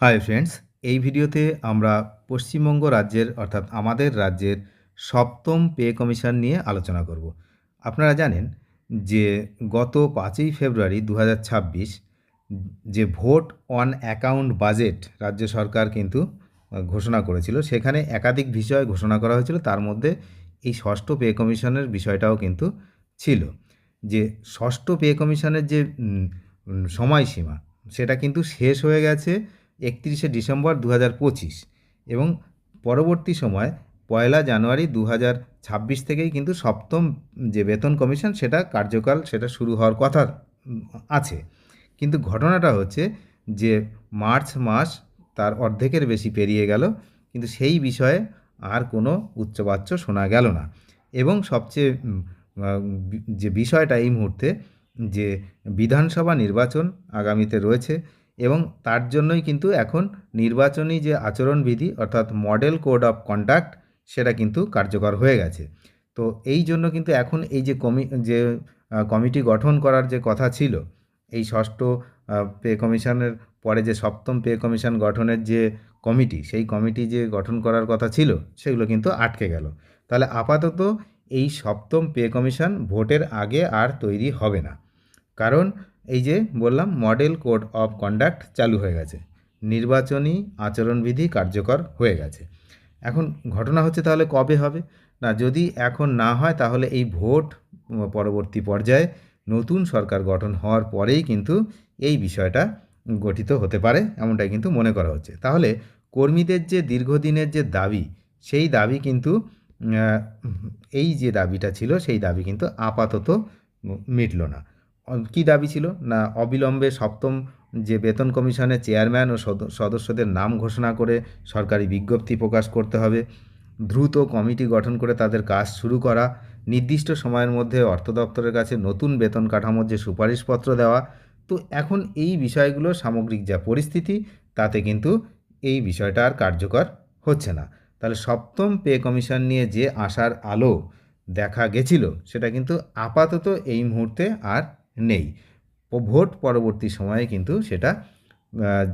Hi friends, এই ভিডিওতে আমরা পশ্চিমবঙ্গ রাজ্যের অর্থাৎ আমাদের রাজ্যের সপ্তম পে কমিশন নিয়ে আলোচনা করব। আপনারা জানেন যে গত 5ই ফেব্রুয়ারি 2026 যে ভোট অন অ্যাকাউন্ট বাজেট রাজ্য সরকার কিন্তু ঘোষণা করেছিল, সেখানে একাধিক বিষয় ঘোষণা করা হয়েছিল। তার মধ্যে এই ষষ্ঠ পে কমিশনের বিষয়টাও কিন্তু ছিল। যে ষষ্ঠ পে কমিশনের যে সময়সীমা সেটা কিন্তু শেষ হয়ে গেছে 31শে ডিসেম্বর 2025 এবং পরবর্তী সময় 1লা জানুয়ারি 2026 থেকেই কিন্তু সপ্তম যে বেতন কমিশন সেটা কার্যকাল সেটা শুরু হওয়ার কথা আছে। কিন্তু ঘটনাটা হচ্ছে যে মার্চ মাস তার অর্ধেকের বেশি পেরিয়ে গেল, কিন্তু সেই বিষয়ে আর কোনো উচ্চবাচ্য শোনা গেল না। এবং সবচেয়ে যে বিষয়টা এই মুহূর্তে যে বিধানসভা নির্বাচন আগামীতে রয়েছে এবং তার জন্যই কিন্তু এখন নির্বাচনী যে আচরণবিধি অর্থাৎ মডেল কোড অফ কন্ডাক্ট সেটা কিন্তু কার্যকর হয়ে গেছে। তো এই জন্য কিন্তু এখন এই যে কমিটি গঠন করার যে কথা ছিল, এই ষষ্ঠ পে কমিশনের পরে যে সপ্তম পে কমিশন গঠনের যে কমিটি, সেই কমিটি যে গঠন করার কথা ছিল সেগুলো কিন্তু আটকে গেল। তাহলে আপাতত এই সপ্তম পে কমিশন ভোটের আগে আর তৈরি হবে না, কারণ এই যে বললাম মডেল কোড অফ কন্ডাক্ট চালু হয়ে গেছে, নির্বাচনী আচরণবিধি কার্যকর হয়ে গেছে। এখন ঘটনা হচ্ছে তাহলে কবে হবে না, যদি এখন না হয় তাহলে এই ভোট পরবর্তী পর্যায়ে নতুন সরকার গঠন হওয়ার পরেই কিন্তু এই বিষয়টা গঠিত হতে পারে, এমনটাই কিন্তু মনে করা হচ্ছে। তাহলে কর্মীদের যে দীর্ঘদিনের যে দাবি, সেই দাবি কিন্তু এই যে দাবিটা ছিল সেই দাবি কিন্তু আপাতত মিটল না। কী দাবি ছিল না, অবিলম্বে সপ্তম যে বেতন কমিশনের চেয়ারম্যান ও সদস্যদের নাম ঘোষণা করে সরকারি বিজ্ঞপ্তি প্রকাশ করতে হবে, দ্রুত কমিটি গঠন করে তাদের কাজ শুরু করা, নির্দিষ্ট সময়ের মধ্যে অর্থ দপ্তরের কাছে নতুন বেতন কাঠামোর যে সুপারিশপত্র দেওয়া। তো এখন এই বিষয়গুলো সামগ্রিক যা পরিস্থিতি, তাতে কিন্তু এই বিষয়টা আর কার্যকর হচ্ছে না। তাহলে সপ্তম পে কমিশন নিয়ে যে আশার আলো দেখা গেছিল সেটা কিন্তু আপাতত এই মুহূর্তে আর নেই। ভোট পরবর্তী সময়ে কিন্তু সেটা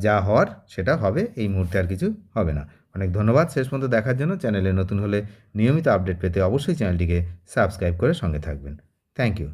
যা হওয়ার সেটা হবে, এই মুহূর্তে আর কিছু হবে না। অনেক ধন্যবাদ শেষ পর্যন্ত দেখার জন্য। চ্যানেলে নতুন হলে নিয়মিত আপডেট পেতে অবশ্যই চ্যানেলটিকে সাবস্ক্রাইব করে সঙ্গে থাকবেন। Thank you.